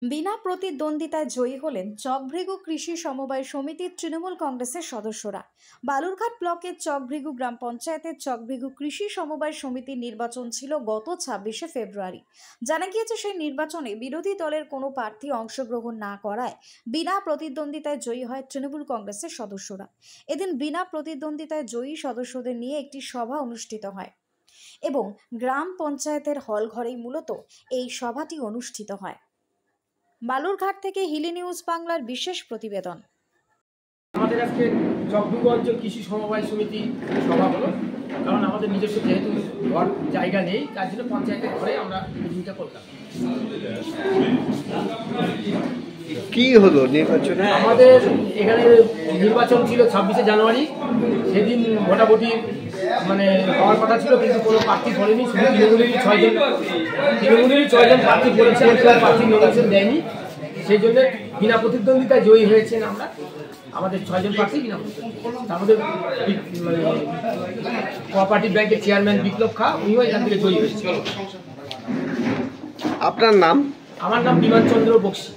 বিনা প্রতিদ্বন্দ্বিতায় জয়ী হলেন চকভৃগু কৃষি সমবায় সমিতির তৃণমূল কংগ্রেসের সদস্যরা। বালুরঘাট ব্লকের চকভৃগু গ্রাম পঞ্চায়েতের চকভৃগু কৃষি সমবায় সমিতির নির্বাচন ছিল গত 26শে ফেব্রুয়ারি। জানা গিয়েছে, সেই নির্বাচনে বিরোধী দলের কোনো প্রার্থী অংশগ্রহণ না করায় বিনা প্রতিদ্বন্দ্বিতায় জয়ী হয় তৃণমূল কংগ্রেসের সদস্যরা। এদিন বিনা প্রতিদ্বন্দ্বিতায় জয়ী সদস্যদের নিয়ে একটি সভা অনুষ্ঠিত হয় এবং গ্রাম পঞ্চায়েতের হল ঘরেই মূলত এই সভাটি অনুষ্ঠিত হয়। বালুরঘাট থেকে হিলি নিউজ বাংলার বিশেষ প্রতিবেদন। আমাদের আজকে চকভৃগু অঞ্চল কৃষি সমবায় সমিতি সভা হলো, কারণ আমাদের নিজস্ব যেহেতু ঘর জায়গা নেই, তার জন্য পঞ্চায়েতের ঘরে আমরা মিটিংটা করতাম। কি হলো নির্বাচনে? আমাদের এখানে নির্বাচন ছিল 26শে জানুয়ারি। সেদিন ভোটাভুটি হওয়ার কথা ছিল, কিন্তু কোনো প্রার্থী পড়েনি। শুধু তৃণমূলেরই 6জন প্রার্থী পড়েছে, প্রার্থী নমিনেশন দেয়নি। সেই জন্য বিনা প্রতিদ্বন্দ্বিতায় জয়ী হয়েছেন আমরা। আমাদের 6জন প্রার্থী বিনা প্রতিদ্বন্দ্বিতা। আমাদের কোঅপারেটিভ ব্যাংকের চেয়ারম্যান বিপ্লব খা, উনিও এখান থেকে জয়ী হয়েছে। আপনার নাম? আমার নাম বিমান চন্দ্র বক্সি।